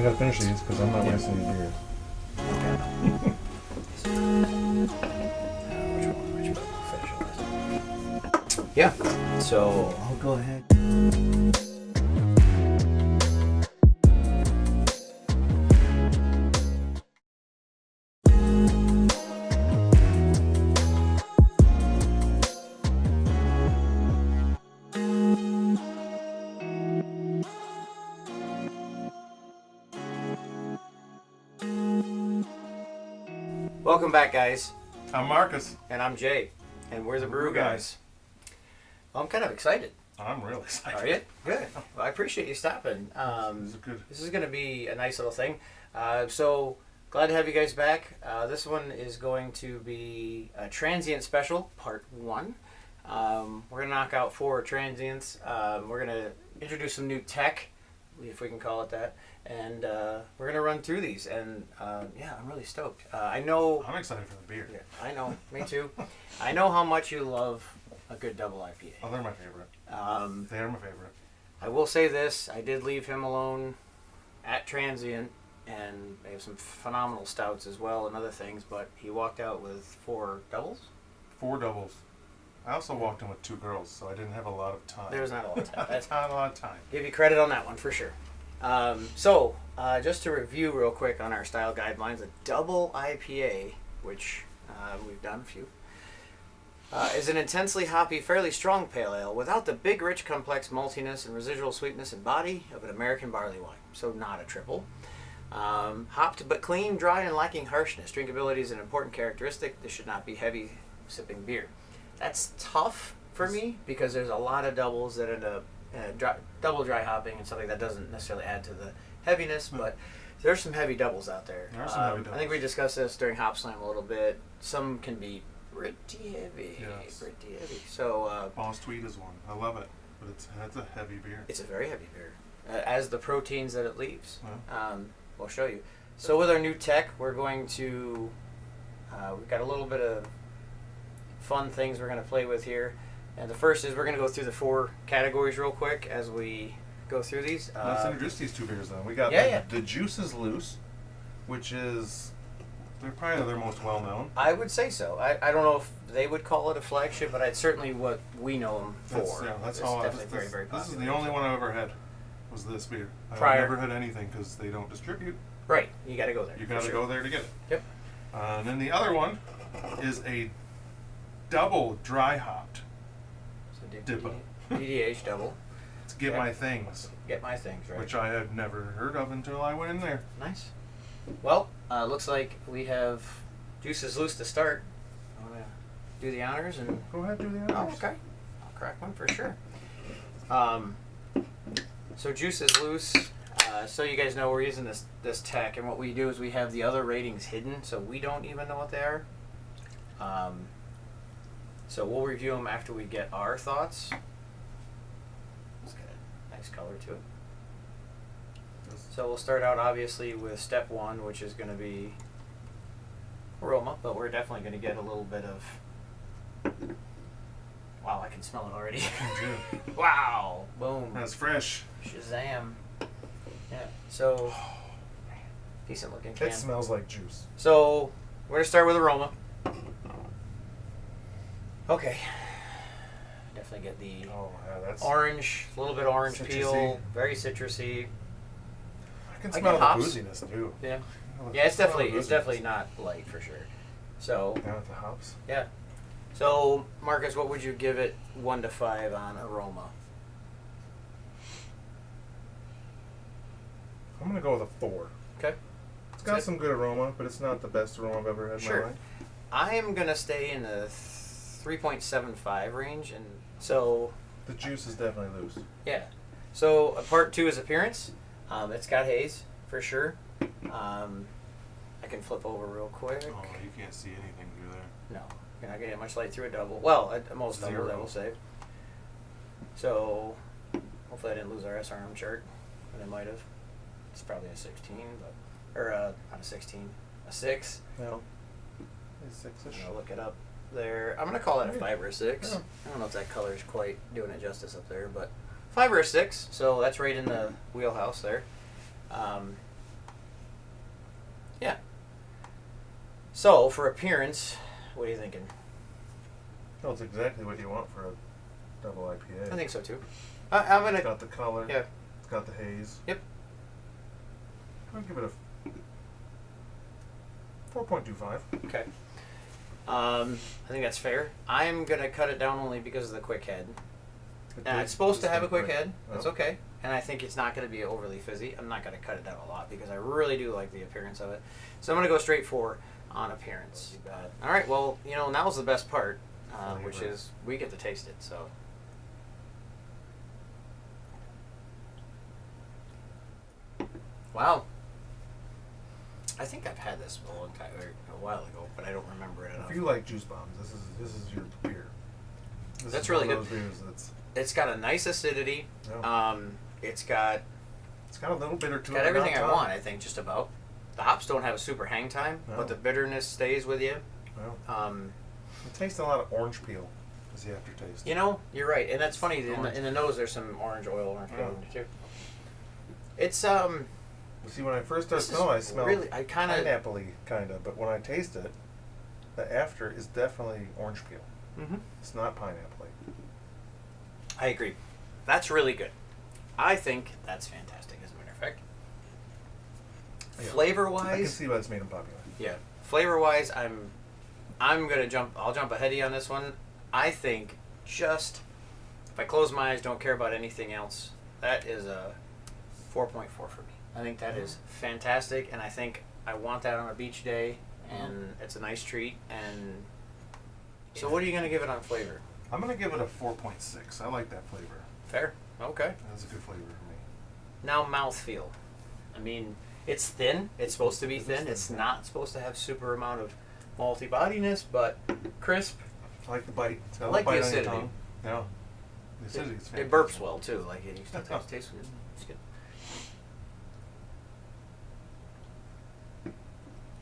gotta finish these because I'm not wasting these beers. Yeah, so I'll go ahead. Welcome back, guys. I'm Marcus. And I'm Jay. And we're the BrewGuys. Well, I'm kind of excited. I'm really excited. Are you? Good. Well, I appreciate you stopping. Good. This is going to be a nice little thing. So glad to have you guys back. This one is going to be a Transient Special, Part 1. We're going to knock out 4 transients. We're going to introduce some new tech, if we can call it that. And we're going to run through these. And yeah, I'm really stoked. I know... I'm excited for the beer. Yeah, I know. Me too. I know how much you love a good double IPA. Oh, they're my favorite. They are my favorite. I will say this. I did leave him alone at Transient, and they have some phenomenal stouts as well and other things, but he walked out with 4 doubles. 4 doubles. I also walked in with 2 girls, so I didn't have a lot of time. There was not a lot of time. That's not a lot of time. Give you credit on that one for sure. So, just to review real quick on our style guidelines, a double IPA, which we've done a few, is an intensely hoppy, fairly strong pale ale without the big, rich, complex maltiness and residual sweetness and body of an American barley wine. So not a triple. Hopped but clean, dry, and lacking harshness. Drinkability is an important characteristic. This should not be heavy sipping beer. That's tough for me because there's a lot of doubles that end up double dry hopping and something that doesn't necessarily add to the heaviness, but there's some heavy doubles out there. There are some heavy doubles. I think we discussed this during Hop Slam a little bit. Some can be pretty heavy. Yes. Pretty heavy. So Boss Tweed is one. I love it, but it's a heavy beer. it's a very heavy beer, as the proteins that it leaves. Yeah. We'll show you. So with our new tech, we're going to we've got a little bit of fun things we're going to play with here. And the first is we're going to go through the 4 categories real quick as we go through these. Let's introduce these 2 beers then. We got the Juice is Loose, which is they're probably their most well known. I would say so. I don't know if they would call it a flagship, but it's certainly what we know them for. That's it's all. definitely very, very popular. This is the only one I've ever had. Was this beer? I've never had anything because they don't distribute. Right. You got to go there. You got to go there to get it. Yep. And then the other one is a double dry hopped. DIPA. DDH double. It's Get My Things. Get My Things, right. Which I had never heard of until I went in there. Nice. Well, looks like we have Juices Loose to start. I want to do the honors and... Go ahead, do the honors. Oh, okay. I'll crack one for sure. So Juices Loose, so you guys know we're using this tech, and what we do is we have the other ratings hidden, so we don't even know what they are. So we'll review them after we get our thoughts. It's got a nice color to it. So we'll start out obviously with step 1, which is going to be aroma, but we're definitely going to get a little bit of... Wow, I can smell it already. Wow! Boom. That's fresh. Shazam. Yeah, so... decent looking can. It smells like juice. So, we're going to start with aroma. Okay. Definitely get the that's orange, a little bit orange citrusy. Peel, very citrusy. I can smell the hops. booziness too. Yeah. Yeah, it's definitely not light for sure. So yeah, with the hops. Yeah. So Marcus, what would you give it 1 to 5 on aroma? I'm gonna go with a 4. Okay. It's got some good aroma, but it's not the best aroma I've ever had in my life. I am gonna stay in the 3.75 range, and so the juice is definitely loose. Yeah. So part 2 is appearance. It's got haze for sure. I can flip over real quick. Oh, you can't see anything through there. No, you're not getting much light through a double. Well, at most doubles I will say. So hopefully I didn't lose our SRM chart, but I might have. It's probably a 16, but not a 16, a 6. No, it's 6-ish. I'm gonna look it up there. I'm gonna call it a 5 or a 6. Yeah. I don't know if that color is quite doing it justice up there, but 5 or a 6. So that's right in the wheelhouse there. Yeah. So, for appearance, what are you thinking? Well, it's exactly what you want for a double IPA. I think so too. I'm gonna. It's got the color. Yeah. It's got the haze. Yep. I'll give it a 4.25. Okay. I think that's fair. I'm gonna cut it down only because of the quick head. It's supposed to have a quick head. That's okay. And I think it's not going to be overly fizzy. I'm not going to cut it down a lot because I really do like the appearance of it. So I'm going to go straight for on appearance. All right. Well, you know, now's the best part, which is we get to taste it. So. Wow. I think I've had this a long time, or a while ago, but I don't remember it enough. If you like juice bombs, this is your beer. That's really good. It's got a nice acidity. Yeah. It's got a little bitter to it. It's got everything I want, I think, just about. The hops don't have a super hang time, No. but the bitterness stays with you. No. It tastes a lot of orange peel as the aftertaste. You know, you're right, and that's funny. In the nose, there's some orange peel in it too. It's See, when I first started smelling, I smelled really, pineapple-y, kind of, but when I taste it, the after is definitely orange peel. Mm-hmm. It's not pineapple-y. I agree. That's really good. I think that's fantastic, as a matter of fact. Yeah. Flavor-wise, I can see why it's made them popular. Yeah. Flavor-wise, I'm gonna jump. I'll jump ahead of you on this one. I think just if I close my eyes, don't care about anything else, that is a 4.4 for me. I think that is fantastic, and I think I want that on a beach day, and it's a nice treat. And so, what are you gonna give it on flavor? I'm gonna give it a 4.6. I like that flavor. Fair. Okay. That's a good flavor for me. Now mouthfeel. I mean, it's thin. It's supposed to be thin. It's not supposed to have super amount of malty bodiness, but crisp. I like the bite. It's got I a like bite the on your acidity. tongue. Yeah. The acidity is It fantastic. burps well too. Like it used to tastes good. It's good.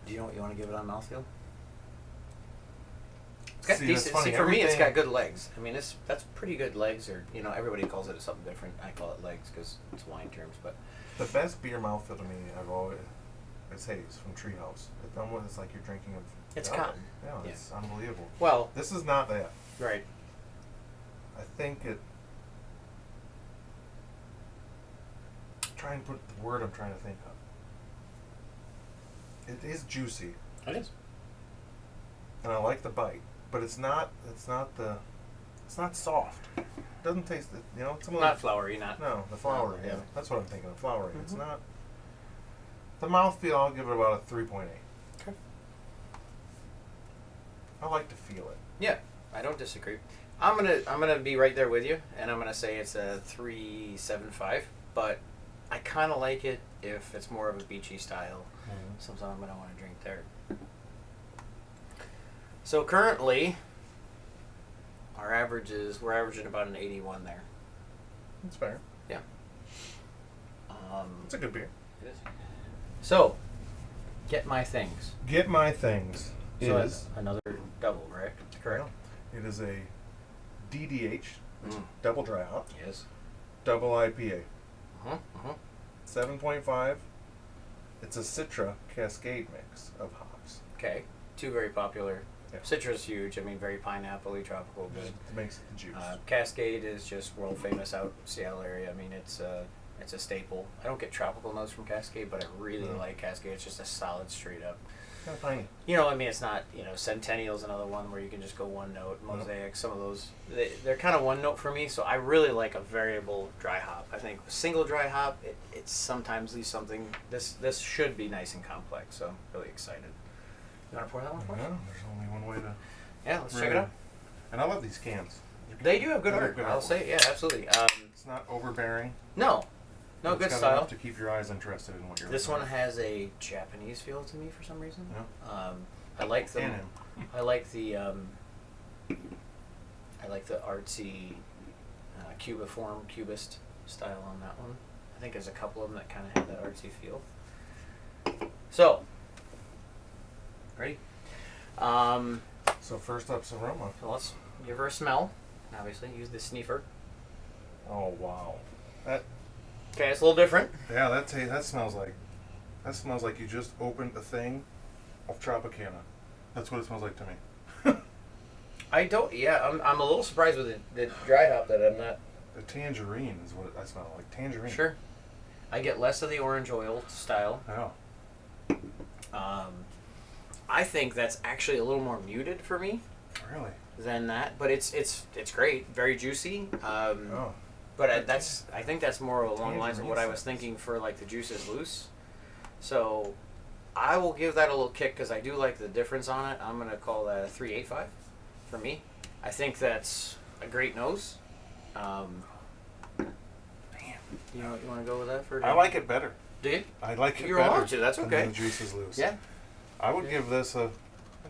Do you know what you want to give it on mouthfeel? It's got decent. See, for me, it's got good legs. I mean, that's pretty good legs, or you know, everybody calls it something different. I call it legs because it's wine terms. But the best beer mouthfeel to me, I've always, is haze from Treehouse. It's like you're drinking of. It's cotton. Yeah, it's unbelievable. Well, this is not that. Right. I think it. Try and put the word I'm trying to think of. It is juicy. It is. And I like the bite, but it's not soft. It doesn't taste. You know, some of Not flowery, not. No, the flowery. Yeah. That's what I'm thinking of. Flowery. It's not. The mouthfeel, I'll give it about a 3.8. Okay. I like to feel it. Yeah, I don't disagree. I'm gonna be right there with you, and I'm gonna say it's a 3.75. But I kind of like it if it's more of a beachy style. Something I'm gonna want to drink there. So currently, we're averaging about an 81 there. That's fair. Yeah. It's a good beer. It is. So, get my things. Get my things. So Is another double, right? Correct. It is a DDH, double dry hop, Yes. double IPA, 7. 7.5. It's a Citra Cascade mix of hops. Okay. Two very popular. Yeah. Citra's huge. I mean, very pineapple-y, tropical, good. It makes the juice. Cascade is just world famous out Seattle area. I mean, it's a staple. I don't get tropical notes from Cascade, but I really like Cascade. It's just a solid straight up. Kind of piney. You know, I mean, it's not, you know, Centennial's another one where you can just go one note. Mosaic, some of those, they're kind of one note for me. So I really like a variable dry hop. I think single dry hop, it sometimes leaves something. This should be nice and complex. So I'm really excited. You want to pour that one for us? Yeah, there's only one way to. Yeah, let's check it out. And I love these cans. They do have good art. Good I'll artwork. say, yeah, absolutely. It's not overbearing. No, It's good got style. enough to keep your eyes interested in what you're. This looking one at. has a Japanese feel to me for some reason. Yeah. I like the And him. I like the artsy cubist style on that one. I think there's a couple of them that kind of have that artsy feel. So, ready? So first up's aroma. So let's give her a smell. Obviously, use the sniffer. Oh wow. That Okay, it's a little different. yeah. That smells like That smells like you just opened a thing of Tropicana. That's what it smells like to me. I don't. Yeah, I'm a little surprised with the dry hop that I'm not. The tangerine is what I smell like. Tangerine. Sure. I get less of the orange oil style. Oh. I think that's actually a little more muted for me. Really? Than that, but it's great, very juicy. But I think that's more along the lines of what I was thinking for like the juice is loose. So I will give that a little kick because I do like the difference on it. I'm gonna call that a 3.85 for me. I think that's a great nose. You want to go with that for? I like it better. Do you? I like it You're better. allowed to. That's okay. Than the juice is loose. Yeah. I would give this I'd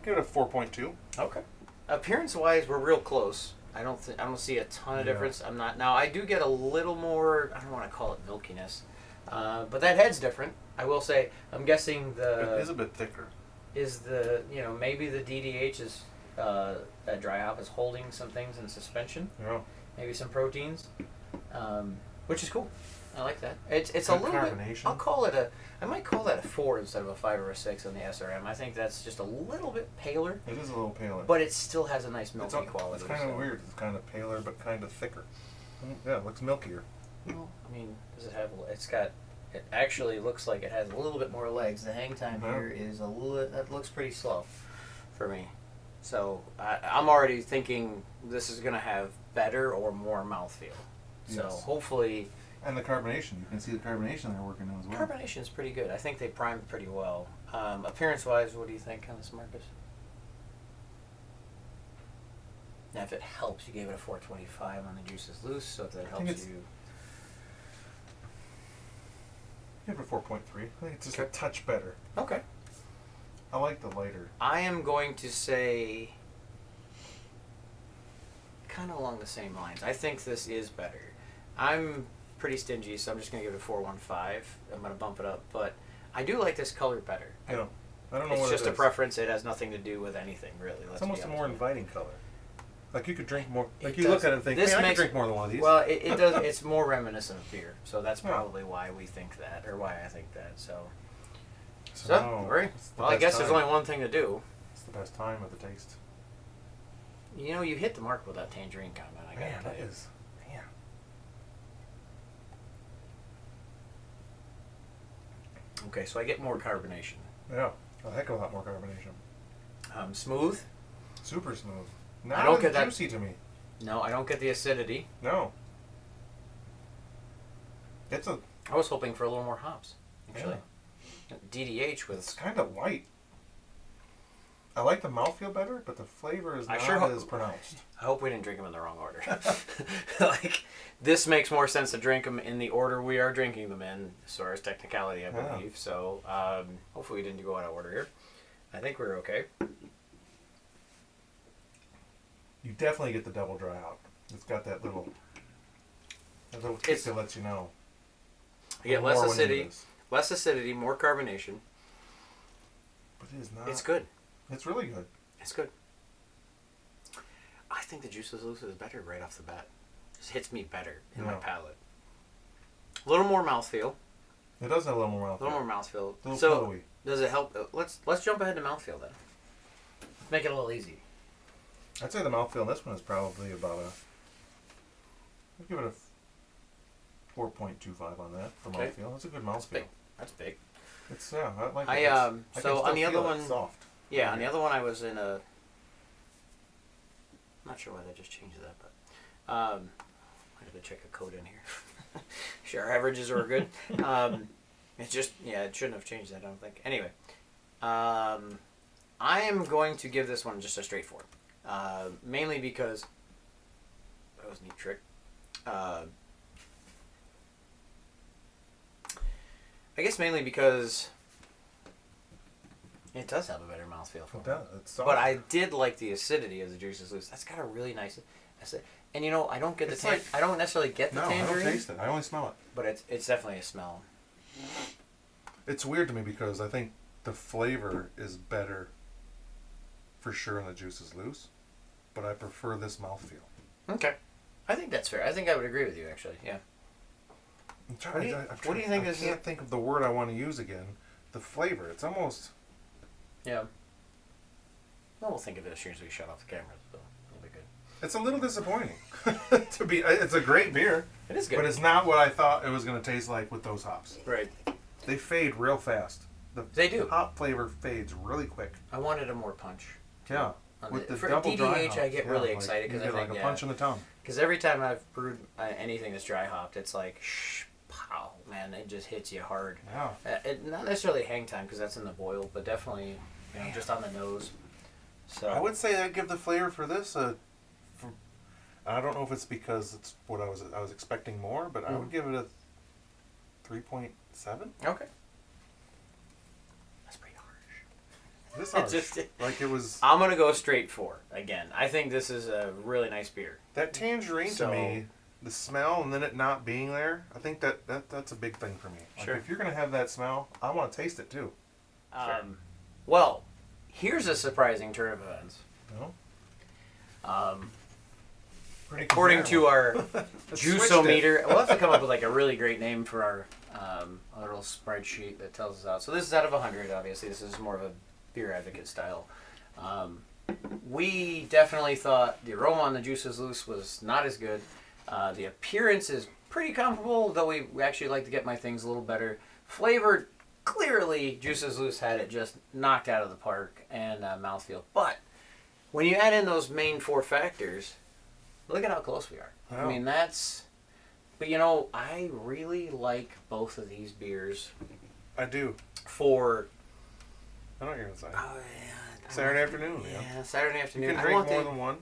give it a 4.2. Okay. Appearance-wise, we're real close. I don't see a ton of difference. I'm not now. I do get a little more. I don't want to call it milkiness, but that head's different. I will say. I'm guessing It is a bit thicker. Is maybe the DDH is that dry hop is holding some things in suspension. Yeah. Maybe some proteins, which is cool. I like that. It's a little bit. I might call that a 4 instead of a 5 or a 6 on the SRM. I think that's just a little bit paler. It is a little paler. But it still has a nice milky quality. It's kind of weird. It's kind of paler, but kind of thicker. Yeah, it looks milkier. Well, I mean, does it have? It actually looks like it has a little bit more legs. The hang time here is a little. That looks pretty slow, for me. So I'm already thinking this is gonna have better or more mouthfeel. So hopefully. And the carbonation. You can see the carbonation they're working on as well. Carbonation is pretty good. I think they primed pretty well. Appearance-wise, what do you think on this, Marcus? Now, if it helps, you gave it a 4.25 on the juices loose, so if that helps you... Give it a 4.3. I think it's just a touch better. Okay. I like the lighter. I am going to say... kind of along the same lines. I think this is better. I'm pretty stingy, so I'm just going to give it a 4.15. I'm going to bump it up, but I do like this color better. I don't know what it is. It's just a preference. It has nothing to do with anything, really. It's almost a more inviting color. Like you could drink more. Like you look at it and think, I could drink more than one of these. Well, it does. It's more reminiscent of beer, so that's probably why we think that, or why I think that. So great. Well, I guess there's only one thing to do. It's the best time of the taste. You hit the mark with that tangerine comment. I got that is. Okay, so I get more carbonation. Yeah, a heck of a lot more carbonation. Smooth. Super smooth. I don't get that juicy to me. No, I don't get the acidity. No. I was hoping for a little more hops, actually. Yeah. DDH with. It's kind of light. I like the mouthfeel better, but the flavor is not as pronounced. I hope we didn't drink them in the wrong order. Like, this makes more sense to drink them in the order we are drinking them in, as far as technicality, I believe. So, hopefully we didn't go out of order here. I think we're okay. You definitely get the double dry hop. It's got that little kick that lets you know. You get less acidity, more carbonation. But it is not. It's good. It's really good. It's good. I think the juices loose is better right off the bat. Just hits me better in my palate. A little more mouthfeel. It does have a little more mouthfeel. A little more mouthfeel. A little so flowy. Does it help? Let's jump ahead to mouthfeel then. Let's make it a little easy. I'd say the mouthfeel in this one is probably about I'd give it a 4.25 on that for mouthfeel. That's a good mouthfeel. That's big. It's I like it. So on the other one, soft. Yeah, on the other one I was in a. I'm not sure why they just changed that, but I got to check a code in here. Sure, our averages are good. It's just it shouldn't have changed that. I don't think. Anyway, I am going to give this one just a straight 4, mainly because that was a neat trick. I guess mainly because it does have a better mouthfeel. It does. It's soft. But I did like the acidity of the juices loose. That's got a really nice acid. And I don't get I don't necessarily get the tangerine. I don't taste it. I only smell it. But it's definitely a smell. It's weird to me because I think the flavor is better for sure in the juices loose, but I prefer this mouthfeel. Okay. I think that's fair. I think I would agree with you, actually. Yeah. What do you think? I can't think of the word I want to use again the flavor. It's almost... Yeah. Well, we'll think of it as soon as we shut off the cameras, so it'll be good. It's a little disappointing. It's a great beer. It is good. But it's not what I thought it was going to taste like with those hops. Right. They fade real fast. They do. Hop flavor fades really quick. I wanted a more punch. Yeah. With the for double DDH, dry hops, I get really excited because I think like a punch in the tongue. Because every time I've brewed anything that's dry hopped, it's like, pow, man, it just hits you hard. Yeah. Not necessarily hang time because that's in the boil, but definitely, just on the nose. So I would say I'd give the flavor for this I don't know if it's because it's what I was expecting more, but I would give it a 3.7. Okay. That's pretty harsh. This harsh. Like it was. I'm gonna go straight 4 again. I think this is a really nice beer. That tangerine to me, the smell and then it not being there, I think that's a big thing for me. Like Sure. if you're gonna have that smell, I want to taste it too. Well, here's a surprising turn of events. No. According to our juice-o-meter, we'll have to come up with like a really great name for our little spreadsheet that tells us out. So this is out of 100, obviously. This is more of a beer advocate style. We definitely thought the aroma on the Juice is Loose was not as good. The appearance is pretty comparable, though we actually like to get my things a little better. Flavor, clearly, Juice is Loose had it just knocked out of the park, and mouthfeel. But when you add in those main 4 factors, look at how close we are. Wow. I mean, that's... But, I really like both of these beers. I do. For... I know what you're going to say. Oh, yeah. Saturday afternoon, yeah. Saturday afternoon. You can drink more than one.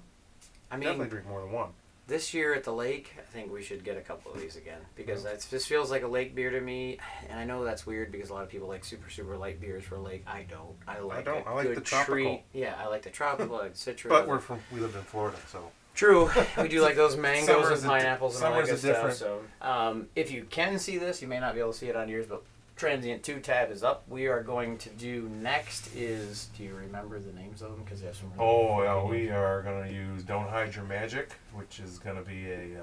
I mean, definitely drink more than one. This year at the lake, I think we should get a couple of these again. Because this feels like a lake beer to me. And I know that's weird because a lot of people like super, super light beers for a lake. I don't. I like the tropical. Treat. Yeah, I like the tropical, I like the citrus. But we lived in Florida, so... True. We do like those mangoes and pineapples and all that good different. stuff. So, if you can see this, you may not be able to see it on yours, but Transient 2 tab is up. We are going to do next is, do you remember the names of them? Because they have some. We are going to use Don't Hide Your Magic, which is going to be a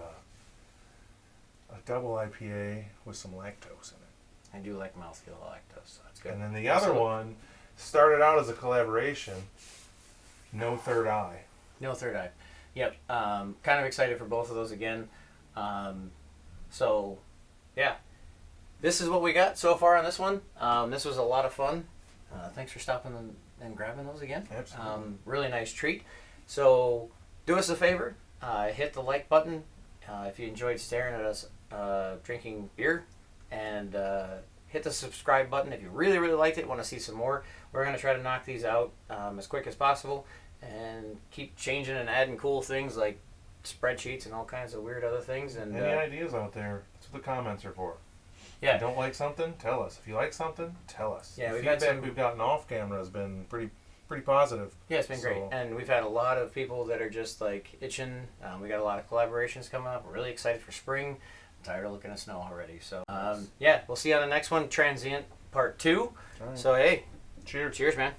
double IPA with some lactose in it. I do like mouthfeel of lactose, so that's good. And then the other one started out as a collaboration. No Third Eye. No Third Eye. Yep. Kind of excited for both of those again. So, yeah. This is what we got so far on this one. This was a lot of fun. Thanks for stopping and grabbing those again. Absolutely. Really nice treat. So, do us a favor. Hit the like button if you enjoyed staring at us drinking beer. And hit the subscribe button if you really, really liked it, want to see some more. We're going to try to knock these out as quick as possible. And keep changing and adding cool things like spreadsheets and all kinds of weird other things. And any ideas out there? That's what the comments are for. Yeah. If you don't like something, tell us. If you like something, tell us. Yeah, the feedback we've gotten off camera has been pretty positive. Yeah, it's been great. And we've had a lot of people that are just like itching. We got a lot of collaborations coming up. We're really excited for spring. I'm tired of looking at snow already. So yeah, we'll see you on the next one, Transient Part 2. Right. So hey, cheers. Cheers, man.